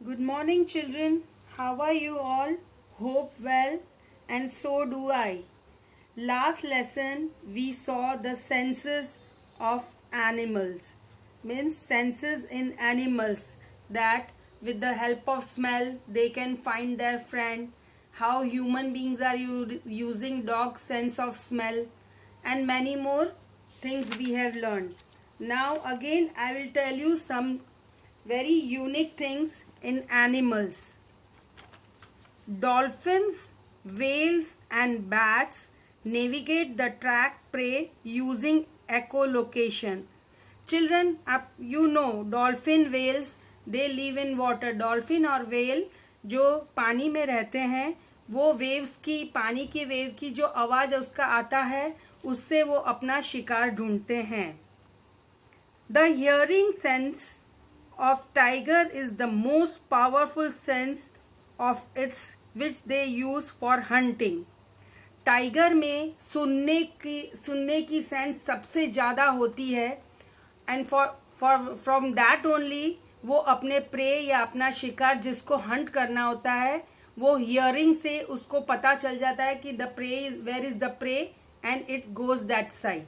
Good morning, children. How are you all? Hope well, and so do I. Last lesson we saw the senses of animals, means senses in animals, that with the help of smell they can find their friend, how human beings are using dog sense of smell, and many more things we have learned. Now again I will tell you some very unique things in animals. Dolphins, whales and bats navigate the track prey using echolocation. Children, you know dolphin, whales, they live in water. Dolphin और whale जो पानी में रहते हैं, वो waves की, पानी की वेव की जो आवाज़ उसका आता है, उससे वो अपना शिकार ढूंढते हैं. The hearing sense of tiger is the most powerful sense of its which they use for hunting. Tiger में सुनने की सेंस सबसे ज़्यादा होती है, एंड फ्रॉम दैट ओनली वो अपने प्रे या अपना शिकार जिसको हंट करना होता है, वो हियरिंग से उसको पता चल जाता है कि the prey where is the prey and it goes that side.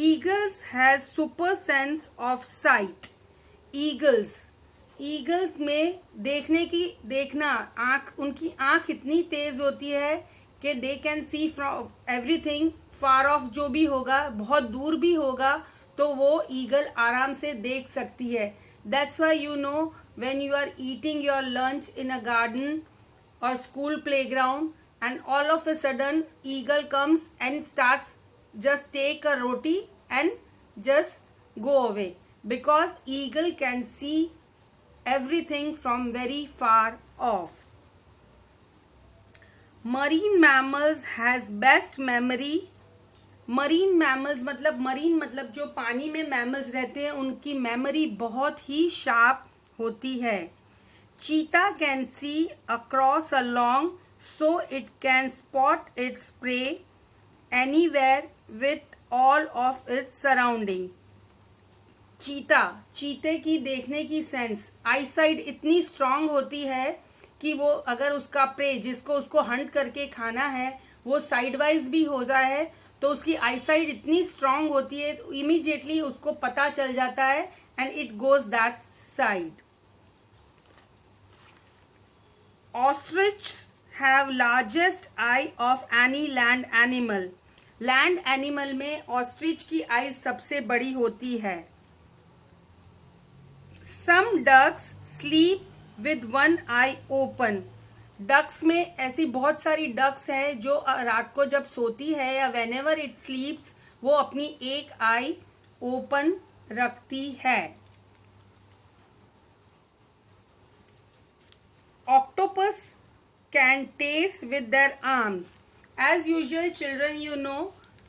Eagles has super sense of sight. Eagles में देखना आँख, उनकी आँख इतनी तेज होती है कि they can see from everything far of. जो भी होगा, बहुत दूर भी होगा, तो वो ईगल आराम से देख सकती है. That's why you know when you are eating your lunch in a garden और school playground and all of a sudden eagle comes and starts just take a roti and just go away, because eagle can see everything from very far off. Marine mammals has best memory. Marine mammals मतलब जो पानी में mammals रहते हैं, उनकी memory बहुत ही sharp होती है. चीता can see across a long so it can spot its prey anywhere with all of its surrounding. चीते की देखने की सेंस, आई साइड इतनी स्ट्रांग होती है कि वो अगर उसका प्रे जिसको उसको हंट करके खाना है वो साइड वाइज भी हो जाए, तो उसकी आई साइड इतनी स्ट्रांग होती है, इमीडिएटली उसको पता चल जाता है and it goes that side. Ostrich have largest eye of any land animal. Land animal में ऑस्ट्रिच की आई सबसे बड़ी होती है. Some ducks sleep with one eye open. Ducks में ऐसी बहुत सारी डक्स हैं जो रात को जब सोती है या whenever it sleeps वो अपनी एक आई ओपन रखती है. Octopus can taste with their arms. As usual children, you know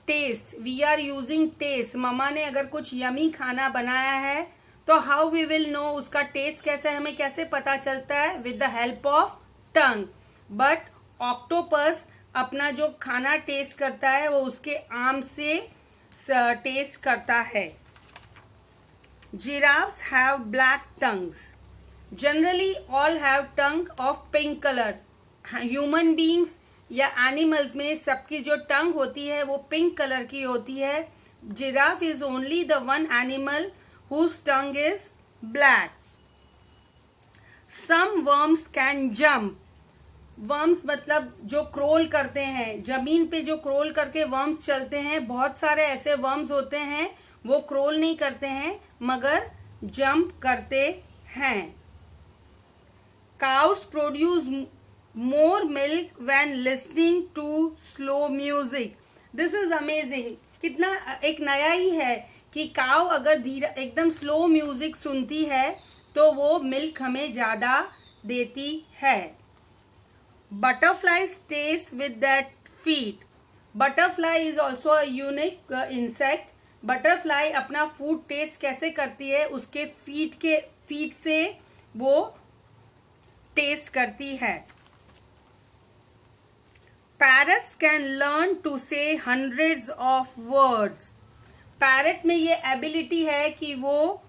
taste, we are using taste. मम्मा ने अगर कुछ यमी खाना बनाया है तो how we will know उसका टेस्ट कैसा है, हमें कैसे पता चलता है? with the help of tongue. but octopus अपना जो खाना टेस्ट करता है वो उसके आर्म से टेस्ट करता है. giraffes have black tongues. generally all have tongue of pink color. Human beings या एनिमल्स में सबकी जो टंग होती है वो पिंक कलर की होती है. Giraffe is only the one animal whose tongue is black. Some worms can jump. Worms मतलब जो क्रोल करते हैं, जमीन पे जो क्रोल करके वर्म्स चलते हैं, बहुत सारे ऐसे वर्म्स होते हैं वो क्रोल नहीं करते हैं मगर जंप करते हैं. Cows produce more milk when listening to slow music. This is amazing. कितना एक नया ही है कि काव अगर धीरे एकदम स्लो म्यूजिक सुनती है तो वो मिल्क हमें ज़्यादा देती है. Butterfly stays with that feet. Butterfly is also a unique insect. Butterfly अपना फूड टेस्ट कैसे करती है? उसके फीट से वो टेस्ट करती है. Parrots can learn to say hundreds of words. Parrot में ये एबिलिटी है कि वो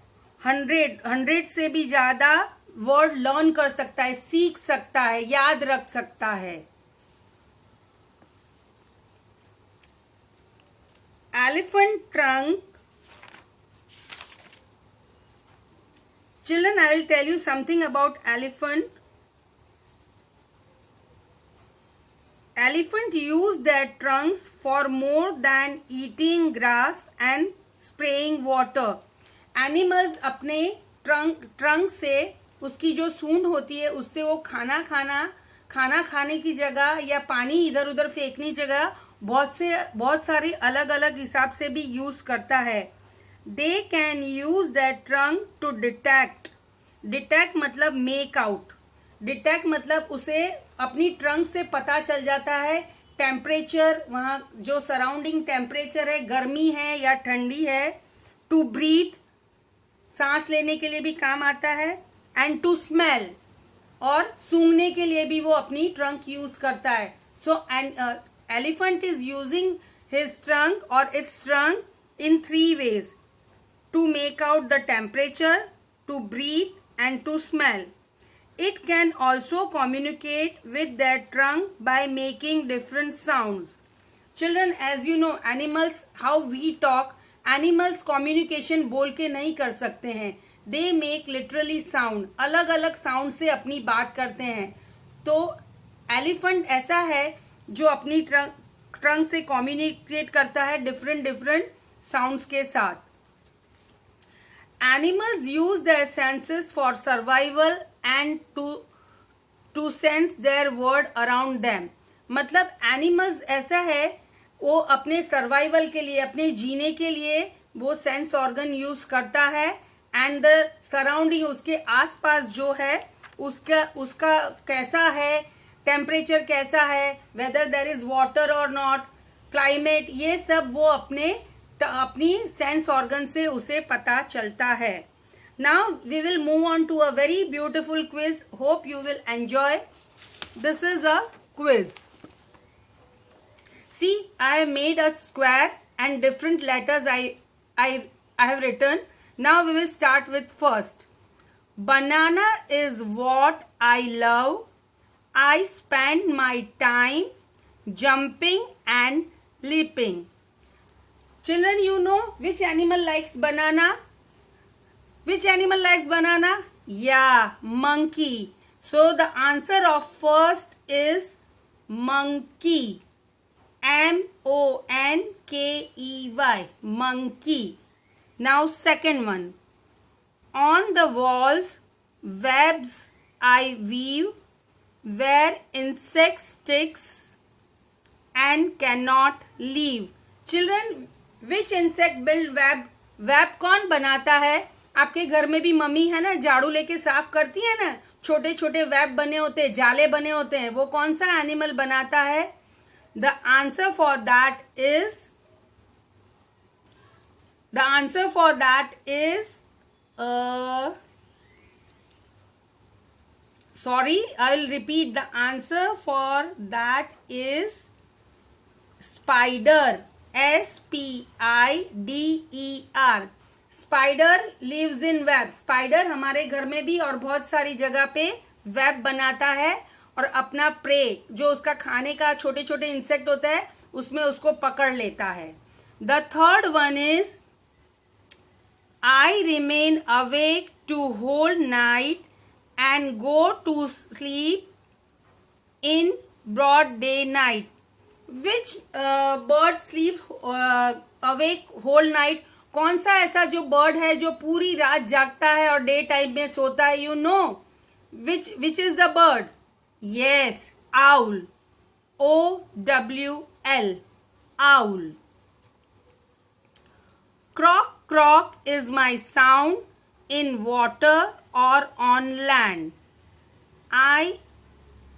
100 से भी ज़्यादा वर्ड लर्न कर सकता है, सीख सकता है, याद रख सकता है। Elephant trunk. Children, I will tell you something about elephant. Elephant use their trunks for more than eating grass and spraying water. Animals अपने ट्रंक से, उसकी जो सूंड होती है उससे वो खाना खाने की जगह या पानी इधर उधर फेंकने जगह बहुत सारे अलग अलग हिसाब से भी यूज करता है। They can use their trunk to detect मतलब make out, डिटेक्ट मतलब उसे अपनी ट्रंक से पता चल जाता है टेम्परेचर, वहाँ जो सराउंडिंग टेम्परेचर है, गर्मी है या ठंडी है। टू ब्रीथ, सांस लेने के लिए भी काम आता है। एंड टू स्मेल, और सूंघने के लिए भी वो अपनी ट्रंक यूज करता है। So an elephant is using his trunk और its trunk in 3 ways: to make out the temperature, to breathe and to smell. It can also communicate with their trunk by making different sounds. Children, as you know, animals, how we talk, animals communication बोल के नहीं कर सकते हैं. They make literally sound. अलग अलग sound से अपनी बात करते हैं. तो elephant ऐसा है जो अपनी ट्रंक से communicate करता है different sounds के साथ. Animals use their senses for survival and to sense their world around them. मतलब animals ऐसा है, वो अपने survival के लिए, अपने जीने के लिए वो sense organ use करता है, and the surrounding, उसके आसपास जो है उसका कैसा है, temperature कैसा है, whether there is water or not, climate, ये सब वो अपनी सेंस ऑर्गन से उसे पता चलता है. Now we will move on to a very beautiful quiz. Hope you will enjoy. This is a quiz. See, I have made a square and different letters I have written. Now we will start with first. Banana is what I love. I spend my time jumping and leaping. Children, you know which animal likes banana? Which animal likes banana? Yeah, monkey. So the answer of first is monkey. M-O-N-K-E-Y. Monkey. Now second one. On the walls, webs I weave, where insect sticks and cannot leave. Children, which insect build web? Web कौन बनाता है? आपके घर में भी mummy है ना, झाड़ू लेके साफ करती है ना, छोटे छोटे वेब बने होते हैं, जाले बने होते हैं, वो कौन सा एनिमल बनाता है? The answer for that is sorry, I will repeat. The answer for that is spider. S-P-I-D-E-R. Spider lives in web. Spider हमारे घर में भी और बहुत सारी जगह पे वेब बनाता है और अपना प्रे, जो उसका खाने का छोटे छोटे इंसेक्ट होता है, उसमें उसको पकड़ लेता है. The third one is I remain awake to whole night and go to sleep in broad day night. Which bird sleep awake whole night? कौन सा ऐसा जो बर्ड है जो पूरी रात जागता है और डे टाइम में सोता है? You know which is the bird? Yes, owl. O-W-L. Owl. Croak croak is my sound in water or on land. I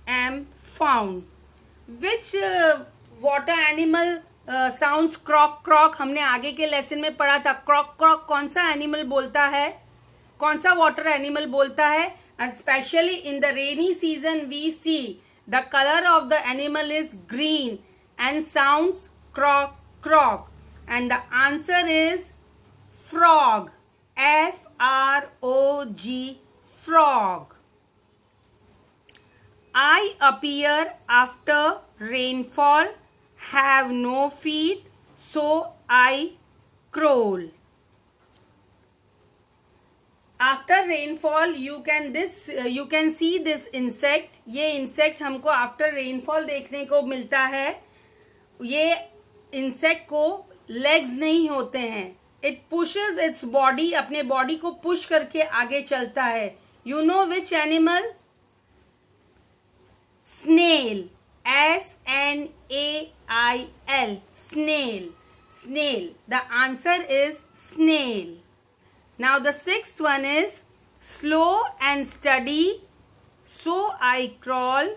am found. Which water animal sounds croak croak? हमने आगे के lesson में पढ़ा था. croak croak कौन सा animal बोलता है? कौन सा वाटर एनिमल बोलता है? And especially in the rainy season we see the color of the animal is green and sounds croak croak. And the answer is frog. F F-R-O-G, frog. I appear after rainfall, have no feet, so I crawl. After rainfall you can see this insect. ये insect हमको after rainfall देखने को मिलता है. ये insect को legs नहीं होते हैं. It pushes its body, अपने body को push करके आगे चलता है. You know which animal? Snail. S-N-A-I-L. Snail. Snail. The answer is snail. Now the sixth one is slow and steady, so I crawl.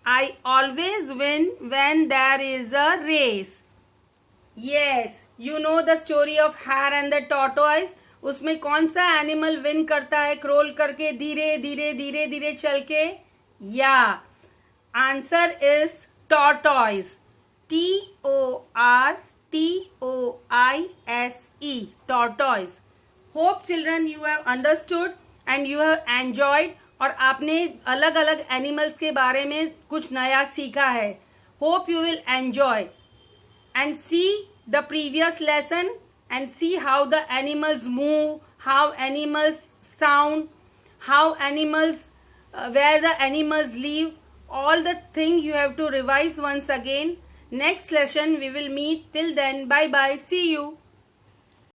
I always win when there is a race. Yes, you know the story of Hare and the Tortoise. उसमें कौन सा animal win करता है crawl करके धीरे धीरे धीरे धीरे चल के? या answer is tortoise. T-O-R-T-O-I-S-E. Tortoise. Hope children you have understood and you have enjoyed. और आपने अलग अलग एनिमल्स के बारे में कुछ नया सीखा है. Hope you will enjoy and see the previous lesson and see how the animals move, how animals sound, how animals, where the animals live. All the thing you have to revise once again. Next lesson we will meet. Till then, bye bye. See you.